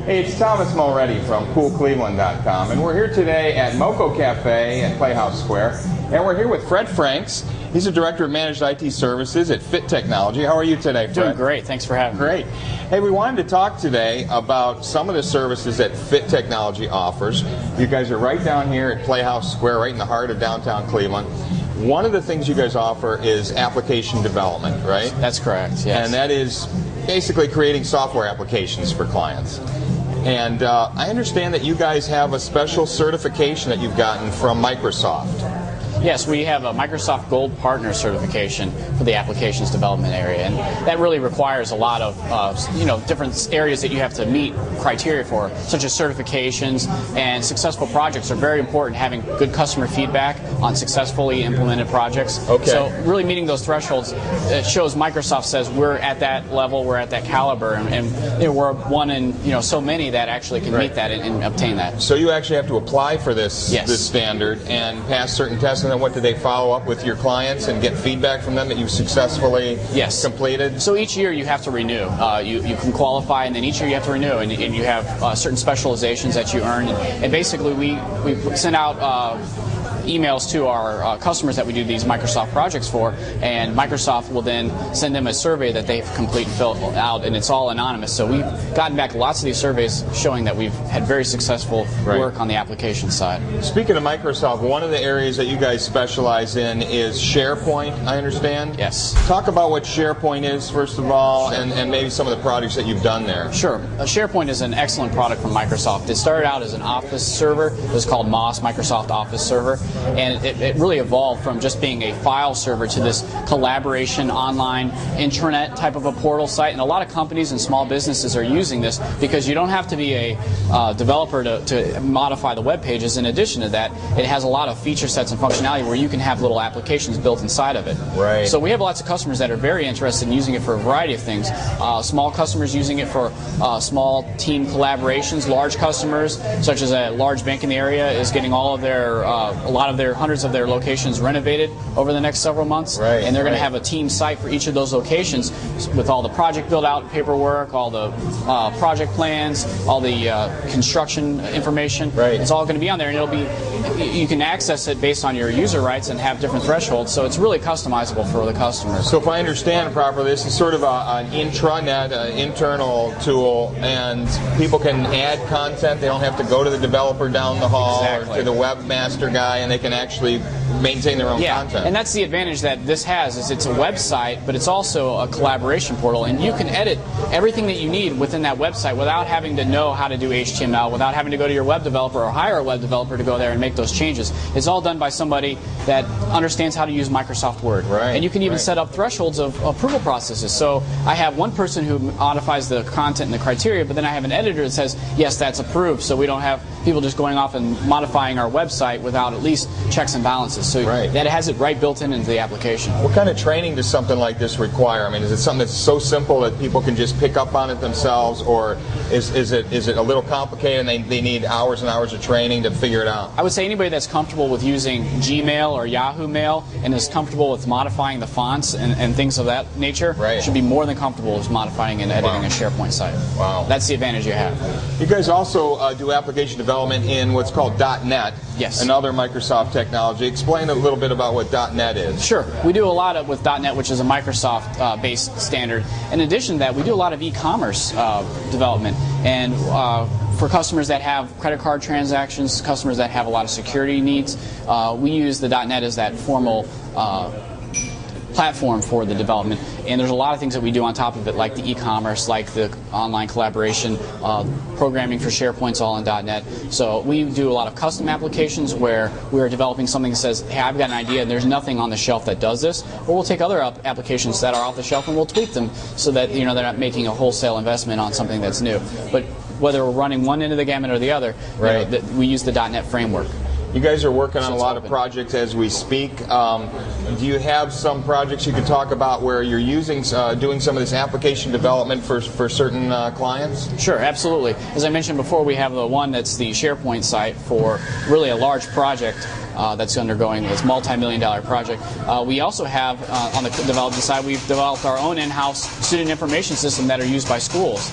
Hey, it's Thomas Mulready from PoolCleveland.com, and we're here today at Moco Cafe at Playhouse Square, and we're here with Fred Franks. He's the Director of Managed IT Services at Fit Technology. How are you today, Fred? Doing great. Thanks for having me. Great. Hey, we wanted to talk today about some of the services that Fit Technology offers. You guys are right down here at Playhouse Square, right in the heart of downtown Cleveland. One of the things you guys offer is application development, right? That's correct, yes. And that is basically creating software applications for clients. And I understand that you guys have a special certification that you've gotten from Microsoft. Yes, we have a Microsoft Gold Partner certification for the applications development area, and that really requires a lot of different areas that you have to meet criteria for, such as certifications, and successful projects are very important. Having good customer feedback on successfully implemented projects. Okay. So really meeting those thresholds, it shows Microsoft says we're at that level, we're at that caliber, and we're one in so many that actually can meet that and obtain that. So you actually have to apply for this this standard and pass certain tests. And then what do they follow up with your clients and get feedback from them that you've successfully completed? So each year you have to renew. You can qualify, and then each year you have to renew, and you have certain specializations that you earn. And basically we send out emails to our customers that we do these Microsoft projects for, and Microsoft will then send them a survey that they've complete and filled out, and it's all anonymous. So we've gotten back lots of these surveys showing that we've had very successful work on the application side. Speaking of Microsoft, one of the areas that you guys specialize in is SharePoint, I understand? Yes. Talk about what SharePoint is, first of all, and maybe some of the projects that you've done there. Sure. SharePoint is an excellent product from Microsoft. It started out as an Office server. It was called MOS, Microsoft Office Server. And it really evolved from just being a file server to this collaboration online intranet type of a portal site. And a lot of companies and small businesses are using this because you don't have to be a developer to modify the web pages. In addition to that, it has a lot of feature sets and functionality where you can have little applications built inside of it. Right. So we have lots of customers that are very interested in using it for a variety of things. Small customers using it for small team collaborations. Large customers, such as a large bank in the area, is getting all of their a lot of their hundreds of their locations renovated over the next several months, and they're going to have a team site for each of those locations with all the project build out paperwork, all the project plans, all the construction information. It's all going to be on there, and it'll be, you can access it based on your user rights and have different thresholds, so it's really customizable for the customers. So if I understand it properly, this is sort of an intranet, internal tool, and people can add content. They don't have to go to the developer down the hall or to the webmaster guy, and they can actually maintain their own content. And that's the advantage that this has, is it's a website, but it's also a collaboration portal, and you can edit everything that you need within that website without having to know how to do HTML, without having to go to your web developer or hire a web developer to go there and make those changes. It's all done by somebody that understands how to use Microsoft Word. And you can even set up thresholds of approval processes. So I have one person who modifies the content and the criteria, but then I have an editor that says, yes, that's approved, so we don't have people just going off and modifying our website without at least checks and balances. So that it has it built into the application. What kind of training does something like this require? I mean, is it something that's so simple that people can just pick up on it themselves, or is it a little complicated and they need hours and hours of training to figure it out? I would say anybody that's comfortable with using Gmail or Yahoo Mail and is comfortable with modifying the fonts and things of that nature should be more than comfortable with modifying and editing a SharePoint site. That's the advantage you have. You guys also do application development in what's called .NET. Yes. Another Microsoft technology. Explain a little bit about what .NET is. Sure. We do a lot with .NET, which is a Microsoft-based standard. In addition to that, we do a lot of e-commerce development. And for customers that have credit card transactions, customers that have a lot of security needs, we use the .NET as that formal platform for the development. And there's a lot of things that we do on top of it, like the e-commerce, like the online collaboration, programming for SharePoint's all in .NET. So we do a lot of custom applications where we are developing something that says, hey, I've got an idea and there's nothing on the shelf that does this. Or we'll take other applications that are off the shelf and we'll tweak them so that they're not making a wholesale investment on something that's new. But whether we're running one end of the gamut or the other, we use the .NET framework. You guys are working on a lot of projects as we speak. Do you have some projects you could talk about where you're using, doing some of this application development for certain clients? Sure, absolutely. As I mentioned before, we have the one that's the SharePoint site for really a large project that's undergoing this multi-million-dollar project. We also have, on the development side, we've developed our own in-house student information system that are used by schools.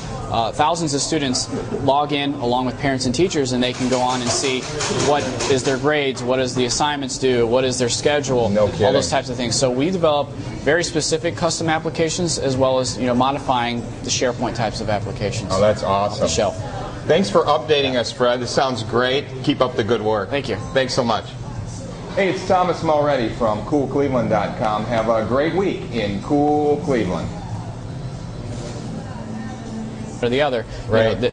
thousands of students log in along with parents and teachers, and they can go on and see what is their grades, what does the assignments do, what is their schedule, No kidding. all those types of things. So we develop very specific custom applications as well as modifying the SharePoint types of applications. Oh, that's awesome. The shelf. Thanks for updating us, Fred. This sounds great. Keep up the good work. Thank you. Thanks so much. Hey, it's Thomas Mulready from CoolCleveland.com. Have a great week in Cool Cleveland. Or the other. Right.